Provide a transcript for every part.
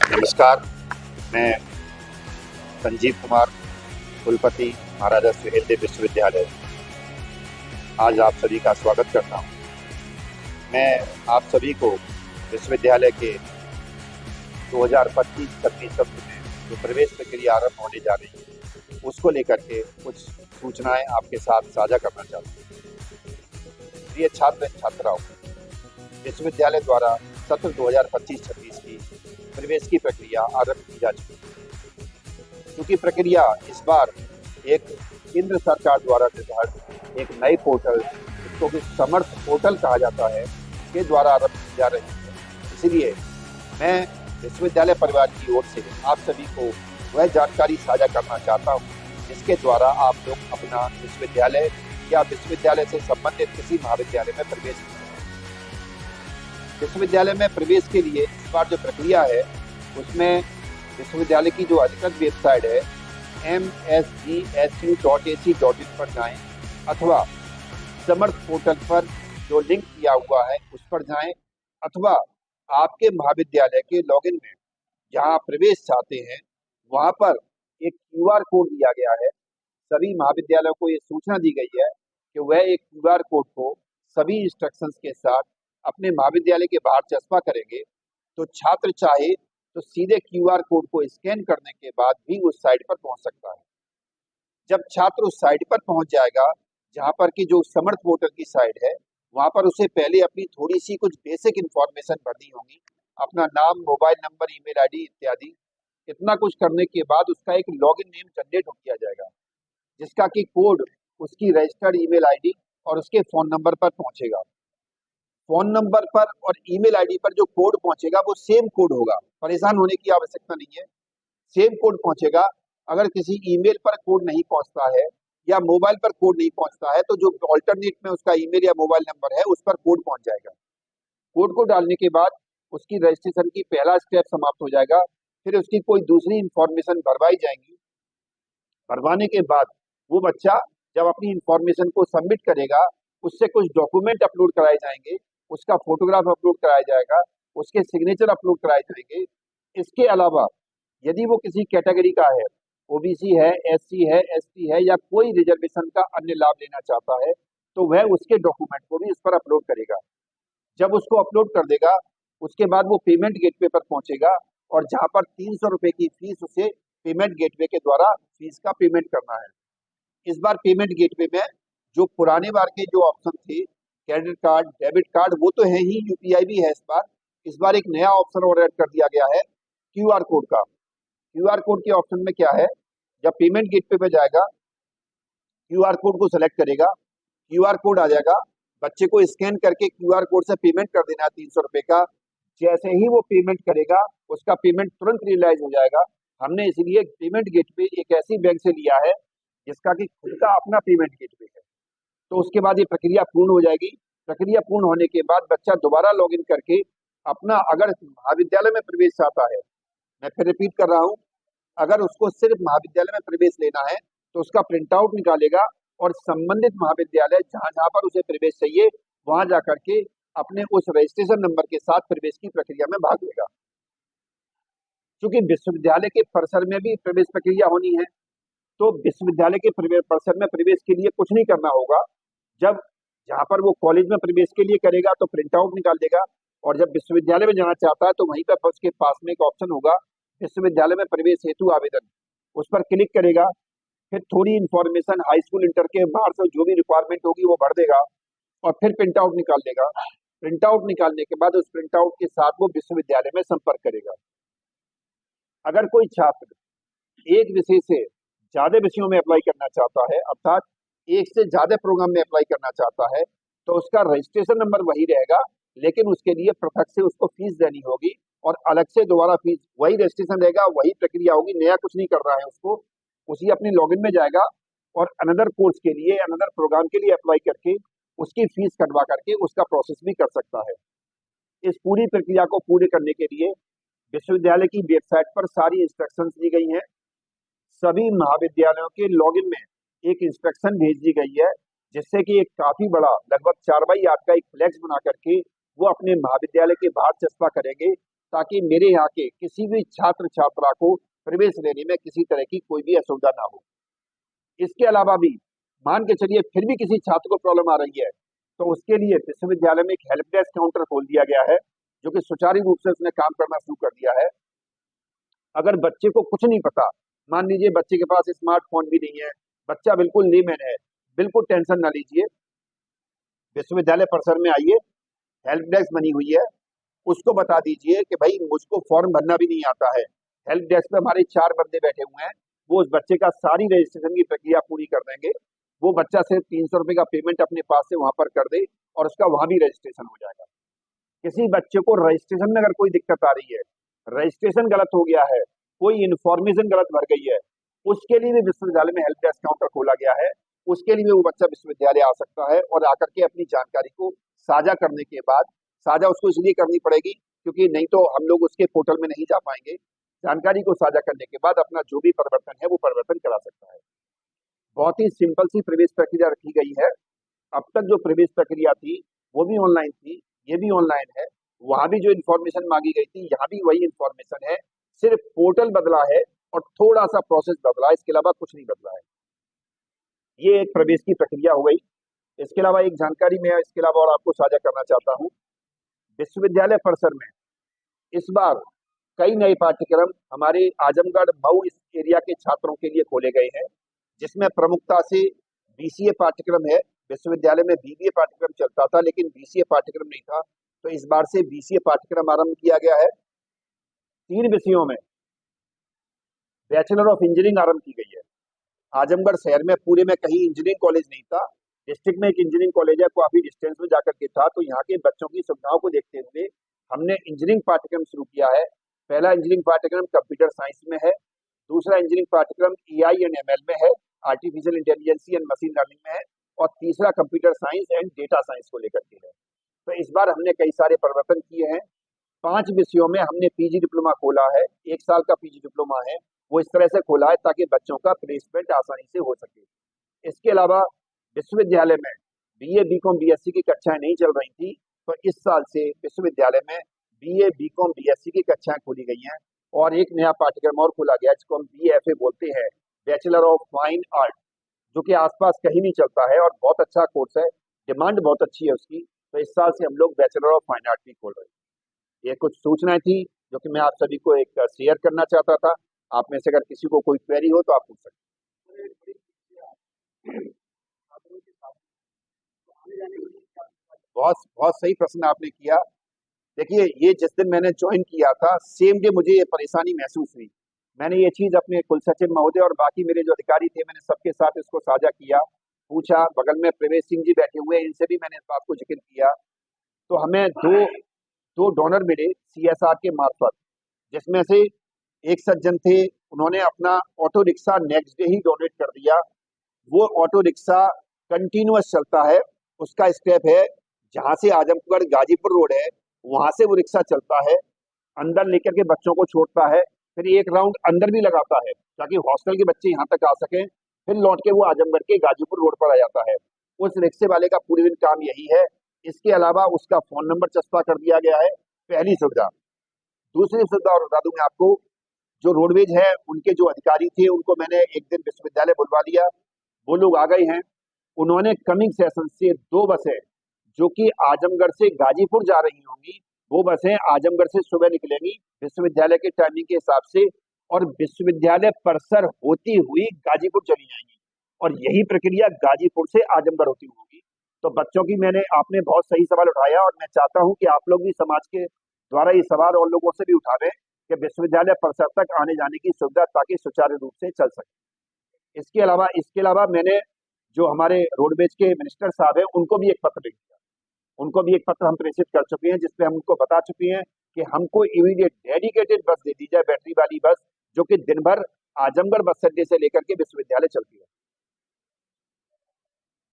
नमस्कार, मैं संजीव कुमार, कुलपति महाराजा सुहेलदेव विश्वविद्यालय, आज आप सभी का स्वागत करता हूँ। मैं आप सभी को विश्वविद्यालय के 2025-26 सत्र में जो प्रवेश प्रक्रिया आरंभ होने जा रही है, उसको लेकर के कुछ सूचनाएं आपके साथ साझा करना चाहता हूँ। प्रिय छात्र छात्राओं, विश्वविद्यालय द्वारा सत्र 2025-26 की प्रवेश की प्रक्रिया आरंभ की जा चुकी है। क्योंकि प्रक्रिया इस बार एक केंद्र सरकार द्वारा निर्धारित एक नए पोर्टल, जिसको कि समर्थ पोर्टल कहा जाता है, के द्वारा आरंभ की जा रही है। इसलिए मैं विश्वविद्यालय परिवार की ओर से आप सभी को वह जानकारी साझा करना चाहता हूँ, जिसके द्वारा आप लोग अपना विश्वविद्यालय या विश्वविद्यालय से संबंधित किसी महाविद्यालय में प्रवेश कर सकते हैं। विश्वविद्यालय में प्रवेश के लिए इस बार जो प्रक्रिया है, उसमें विश्वविद्यालय की जो अधिकृत वेबसाइट है msgsu.ac.in पर जाएं, अथवा समर्थ पोर्टल पर जो लिंक दिया हुआ है उस पर जाएं, अथवा आपके महाविद्यालय के लॉगिन में जहां प्रवेश चाहते हैं वहां पर एक QR कोड दिया गया है। सभी महाविद्यालयों को ये सूचना दी गई है कि वह एक QR कोड को सभी इंस्ट्रक्शंस के साथ अपने महाविद्यालय के बाहर चस्पा करेंगे, तो छात्र चाहे तो सीधे QR कोड को स्कैन करने के बाद भी उस साइट पर पहुंच सकता है। जब छात्र उस साइट पर पहुंच जाएगा, जहां पर की जो समर्थ पोर्टल की साइट है, वहां पर उसे पहले अपनी थोड़ी सी कुछ बेसिक इंफॉर्मेशन भरनी होगी, अपना नाम, मोबाइल नंबर, ईमेल आईडी इत्यादि। इतना कुछ करने के बाद उसका एक लॉगिन नेम जनरेट किया जाएगा, जिसका कि कोड उसकी रजिस्टर्ड ईमेल आईडी और उसके फोन नंबर पर पहुंचेगा। फोन नंबर पर और ईमेल आईडी पर जो कोड पहुंचेगा वो सेम कोड होगा, परेशान होने की आवश्यकता नहीं है, सेम कोड पहुंचेगा। अगर किसी ईमेल पर कोड नहीं पहुंचता है या मोबाइल पर कोड नहीं पहुंचता है, तो जो ऑल्टरनेट में उसका ईमेल या मोबाइल नंबर है उस पर कोड पहुंच जाएगा। कोड को डालने के बाद उसकी रजिस्ट्रेशन की पहला स्टेप समाप्त हो जाएगा। फिर उसकी कोई दूसरी इंफॉर्मेशन भरवाई जाएंगी। भरवाने के बाद वो बच्चा जब अपनी इंफॉर्मेशन को सबमिट करेगा, उससे कुछ डॉक्यूमेंट अपलोड कराए जाएंगे, उसका फोटोग्राफ अपलोड कराया जाएगा, उसके सिग्नेचर अपलोड कराए जाएंगे। इसके अलावा यदि वो किसी कैटेगरी का है, ओबीसी है, एससी है, एसटी है, या कोई रिजर्वेशन का अन्य लाभ लेना चाहता है, तो वह उसके डॉक्यूमेंट को भी इस पर अपलोड करेगा। जब उसको अपलोड कर देगा, उसके बाद वो पेमेंट गेटवे पर पहुंचेगा, और जहां पर 300 रुपए की फीस उसे पेमेंट गेटवे के द्वारा फीस का पेमेंट करना है। इस बार पेमेंट गेटवे में जो पुराने बार के जो ऑप्शन थे, क्रेडिट कार्ड, डेबिट कार्ड, वो तो है ही, यूपीआई भी है। इस बार एक नया ऑप्शन और ऐड कर दिया गया है, QR कोड का। QR कोड के ऑप्शन में क्या है, जब पेमेंट गेटवे पे जाएगा, QR कोड को सेलेक्ट करेगा, QR कोड आ जाएगा, बच्चे को स्कैन करके QR कोड से पेमेंट कर देना है 300 रुपए का। जैसे ही वो पेमेंट करेगा, उसका पेमेंट तुरंत रियलाइज हो जाएगा। हमने इसलिए पेमेंट गेटवे एक ऐसी बैंक से लिया है जिसका कि खुद का अपना पेमेंट गेटवे है। तो उसके बाद ये प्रक्रिया पूर्ण हो जाएगी। प्रक्रिया पूर्ण होने के बाद बच्चा दोबारा लॉगिन करके अपना, अगर महाविद्यालय में प्रवेश चाहता है, मैं फिर रिपीट कर रहा हूँ, अगर उसको सिर्फ महाविद्यालय में प्रवेश लेना है तो उसका प्रिंट आउट निकालेगा और संबंधित महाविद्यालय जहां जहां पर उसे प्रवेश चाहिए वहां जाकर के अपने उस रजिस्ट्रेशन नंबर के साथ प्रवेश की प्रक्रिया में भाग लेगा। क्योंकि विश्वविद्यालय के परिसर में भी प्रवेश प्रक्रिया होनी है, तो विश्वविद्यालय के परिसर में प्रवेश के लिए कुछ नहीं करना होगा। जब जहां पर वो कॉलेज में प्रवेश के लिए करेगा तो प्रिंट आउट निकाल देगा, और जब विश्वविद्यालय में जाना चाहता है तो वहीं पर उसके पास में एक ऑप्शन होगा, विश्वविद्यालय में प्रवेश हेतु आवेदन, उस पर क्लिक करेगा। फिर थोड़ी इंफॉर्मेशन हाई स्कूल, इंटर के बाहर से जो भी रिक्वायरमेंट होगी वो भर देगा, और फिर प्रिंट आउट निकाल देगा। प्रिंट आउट निकालने के बाद उस प्रिंट आउट के साथ वो विश्वविद्यालय में संपर्क करेगा। अगर कोई छात्र एक विषय से ज्यादा विषयों में अप्लाई करना चाहता है, अर्थात एक से ज्यादा प्रोग्राम में अप्लाई करना चाहता है, तो उसका रजिस्ट्रेशन नंबर वही रहेगा, लेकिन उसके लिए पृथक से उसको फीस देनी होगी, और अलग से दोबारा फीस, वही रजिस्ट्रेशन रहेगा, वही प्रक्रिया होगी, नया कुछ नहीं कर रहा है उसको। उसी अपनी लॉगिन में जाएगा और अनदर कोर्स के लिए, अनदर प्रोग्राम के लिए अप्लाई करके उसकी फीस कटवा करके उसका प्रोसेस भी कर सकता है। इस पूरी प्रक्रिया को पूरे करने के लिए विश्वविद्यालय की वेबसाइट पर सारी इंस्ट्रक्शंस दी गई हैं। सभी महाविद्यालयों के लॉगिन में एक इंस्ट्रक्शन भेज दी गई है, जिससे कि एक काफी बड़ा, लगभग 4x8 का एक फ्लैक्स बना करके वो अपने महाविद्यालय के बाहर चस्पा करेंगे, ताकि मेरे यहाँ के किसी भी छात्र छात्रा को प्रवेश लेने में किसी तरह की कोई भी असुविधा ना हो। इसके अलावा भी मान के चलिए फिर भी किसी छात्र को प्रॉब्लम आ रही है, तो उसके लिए विश्वविद्यालय में एक हेल्प डेस्क काउंटर खोल दिया गया है, जो कि सुचारू रूप से उसने काम करना शुरू कर दिया है। अगर बच्चे को कुछ नहीं पता, मान लीजिए बच्चे के पास स्मार्टफोन भी नहीं है, बच्चा बिल्कुल लेमैन है, बिल्कुल टेंशन ना लीजिए, विश्वविद्यालय परिसर में आइए, हेल्प डेस्क बनी हुई है, उसको बता दीजिए कि भाई मुझको फॉर्म भरना भी नहीं आता है। हेल्प डेस्क पे हमारे 4 बंदे बैठे हुए हैं, वो उस बच्चे का सारी रजिस्ट्रेशन की प्रक्रिया पूरी कर देंगे। वो बच्चा सिर्फ 300 रुपए का पेमेंट अपने पास से वहां पर कर दे और उसका वहां भी रजिस्ट्रेशन हो जाएगा। किसी बच्चे को रजिस्ट्रेशन में अगर कोई दिक्कत आ रही है, रजिस्ट्रेशन गलत हो गया है, कोई इन्फॉर्मेशन गलत भर गई है, उसके लिए भी विश्वविद्यालय में हेल्प डेस्क काउंटर खोला गया है। उसके लिए वो बच्चा विश्वविद्यालय आ सकता है और आकर के अपनी जानकारी को साझा करने के बाद, साझा उसको इसलिए करनी पड़ेगी क्योंकि नहीं तो हम लोग उसके पोर्टल में नहीं जा पाएंगे। जानकारी को साझा करने के बाद अपना जो भी परिवर्तन है वो परिवर्तन करा सकता है। बहुत ही सिंपल सी प्रवेश प्रक्रिया रखी गई है। अब तक जो प्रवेश प्रक्रिया थी वो भी ऑनलाइन थी, ये भी ऑनलाइन है। वहां भी जो इन्फॉर्मेशन मांगी गई थी, यहाँ भी वही इन्फॉर्मेशन है, सिर्फ पोर्टल बदला है और थोड़ा सा प्रोसेस बदला है, इसके अलावा कुछ नहीं बदला है। ये एक प्रवेश की प्रक्रिया हो गई। इसके अलावा एक जानकारी मैं इसके अलावा और आपको साझा करना चाहता हूँ। विश्वविद्यालय परिसर में इस बार कई नए पाठ्यक्रम हमारे आजमगढ़ मऊ इस एरिया के छात्रों के लिए खोले गए हैं, जिसमें प्रमुखता से बीसीए पाठ्यक्रम है। विश्वविद्यालय में बीबीए पाठ्यक्रम चलता था लेकिन बीसीए पाठ्यक्रम नहीं था, तो इस बार से बीसीए पाठ्यक्रम आरंभ किया गया है। 3 विषयों में बैचलर ऑफ इंजीनियरिंग आरंभ की गई है। आजमगढ़ शहर में पूरे में कहीं इंजीनियरिंग कॉलेज नहीं था, डिस्ट्रिक्ट में एक इंजीनियरिंग कॉलेज है, काफी डिस्टेंस में जाकर के था, तो यहाँ के बच्चों की सुविधाओं को देखते हुए हमने इंजीनियरिंग पाठ्यक्रम शुरू किया है। पहला इंजीनियरिंग पाठ्यक्रम कंप्यूटर साइंस में है, दूसरा इंजीनियरिंग पाठ्यक्रम एआई एंड एमएल में है, artificial intelligence and machine learning में है, और तीसरा computer science and data science को लेकर के है। तो इस बार हमने कई सारे परिवर्तन किए हैं। 5 विषयों में हमने पीजी डिप्लोमा खोला है, 1 साल का पीजी डिप्लोमा है, वो इस तरह से खोला है ताकि बच्चों का प्लेसमेंट आसानी से हो सके। इसके अलावा विश्वविद्यालय में बीए बीकॉम बीएससी की कक्षाएं नहीं चल रही थी, तो इस साल से विश्वविद्यालय में बीए बीकॉम बीएससी की कक्षाएं खोली गई हैं और एक नया पाठ्यक्रम और खोला गया जिसको हम बीएफए बोलते हैं, बैचलर ऑफ फाइन आर्ट, जो कि आसपास कहीं नहीं चलता है और बहुत अच्छा कोर्स है, डिमांड बहुत अच्छी है उसकी। तो इस साल से हम लोग बैचलर ऑफ फाइन आर्ट भी खोल रहे हैं। ये कुछ सूचनाएं थी जो कि मैं आप सभी को एक शेयर करना चाहता था। आप में से अगर किसी को कोई क्वेरी हो तो आप पूछ सकते हैं। बहुत सही प्रश्न आपने किया। देखिए, ये जिस दिन मैंने ज्वाइन किया था सेम डे मुझे ये परेशानी महसूस हुई। मैंने ये चीज अपने कुल सचिव महोदय और बाकी मेरे जो अधिकारी थे, मैंने सबके साथ इसको साझा किया, पूछा। बगल में प्रवेश सिंह जी बैठे हुए हैं, इनसे भी मैंने इस बात को जिक्र किया। तो हमें दो डोनर मिले सीएसआर के मार्फत, जिसमें से एक सज्जन थे, उन्होंने अपना ऑटो रिक्शा नेक्स्ट डे ही डोनेट कर दिया। वो ऑटो रिक्शा कंटिन्यूअस चलता है, उसका स्टेप है जहां से आजमगढ़ गाजीपुर रोड है वहां से वो रिक्शा चलता है, अंदर लेकर के बच्चों को छोड़ता है, फिर एक राउंड अंदर भी लगाता है ताकि हॉस्टल के बच्चे यहाँ तक आ सकें, फिर लौट के वो आजमगढ़ के गाजीपुर रोड पर आ जाता है। उस रिक्शे वाले का पूरे दिन काम यही है। इसके अलावा उसका फोन नंबर चस्पा कर दिया गया है, पहली सुविधा। दूसरी सुविधा और बता दूं मैं आपको, जो रोडवेज है उनके जो अधिकारी थे उनको मैंने एक दिन विश्वविद्यालय बुलवा लिया, वो लोग आ गए हैं। उन्होंने कमिंग सेशन से 2 बसें जो कि आजमगढ़ से गाजीपुर जा रही होंगी, वो बसें आजमगढ़ से सुबह निकलेंगी विश्वविद्यालय के टाइमिंग के हिसाब से और विश्वविद्यालय परिसर होती हुई गाजीपुर चली जाएंगी, और यही प्रक्रिया गाजीपुर से आजमगढ़ होती होगी। तो बच्चों की आपने बहुत सही सवाल उठाया और मैं चाहता हूं कि आप लोग भी समाज के द्वारा ये सवाल और लोगों से भी उठावें कि विश्वविद्यालय परिसर तक आने जाने की सुविधा ताकि सुचारू रूप से चल सके। इसके अलावा मैंने जो हमारे रोडवेज के मिनिस्टर साहब हैं उनको भी एक पत्र लिख दिया, उनको भी एक पत्र हम प्रेषित कर चुके हैं, जिसपे हम उनको बता चुके हैं कि हमको इमीडिएट डेडिकेटेड बस दे दी जाए, बैटरी वाली बस, जो कि दिन भर आजमगढ़ बस अड्डे से लेकर के विश्वविद्यालय चलती है।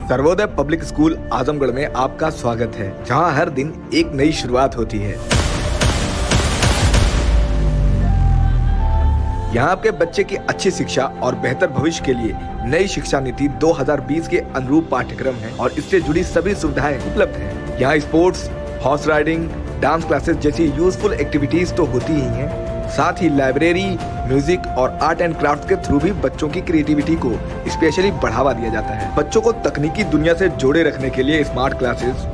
सर्वोदय पब्लिक स्कूल आजमगढ़ में आपका स्वागत है, जहां हर दिन एक नई शुरुआत होती है। यहाँ आपके बच्चे की अच्छी शिक्षा और बेहतर भविष्य के लिए नई शिक्षा नीति 2020 के अनुरूप पाठ्यक्रम है और इससे जुड़ी सभी सुविधाएं उपलब्ध हैं। यहाँ sports, horse riding, dance classes जैसी यूजफुल एक्टिविटीज तो होती ही हैं, साथ ही लाइब्रेरी, म्यूजिक और आर्ट एंड क्राफ्ट के थ्रू भी बच्चों की क्रिएटिविटी को स्पेशली बढ़ावा दिया जाता है। बच्चों को तकनीकी दुनिया से जोड़े रखने के लिए स्मार्ट क्लासेस,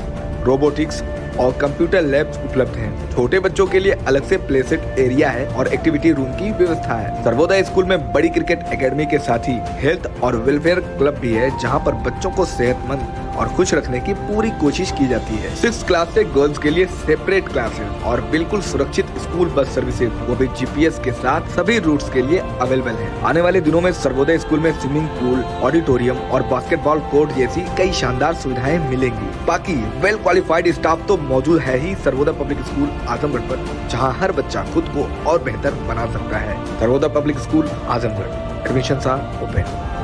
रोबोटिक्स और कंप्यूटर लैब्स उपलब्ध हैं। छोटे बच्चों के लिए अलग से प्ले सेट एरिया है और एक्टिविटी रूम की व्यवस्था है। सर्वोदय स्कूल में बड़ी क्रिकेट एकेडमी के साथ ही हेल्थ और वेलफेयर क्लब भी है, जहां पर बच्चों को सेहतमंद और खुश रखने की पूरी कोशिश की जाती है। 6th क्लास से गर्ल्स के लिए सेपरेट क्लासेस और बिल्कुल सुरक्षित स्कूल बस सर्विसेज, वो भी GPS के साथ सभी रूट्स के लिए अवेलेबल है। आने वाले दिनों में सर्वोदय स्कूल में स्विमिंग पूल, ऑडिटोरियम और बास्केटबॉल कोर्ट जैसी कई शानदार सुविधाएं मिलेंगी। बाकी वेल क्वालिफाइड स्टाफ तो मौजूद है ही सर्वोदय पब्लिक स्कूल आजमगढ़ पर, जहां हर बच्चा खुद को और बेहतर बना सकता है। Sarvodaya public school Azamgarh, admission open.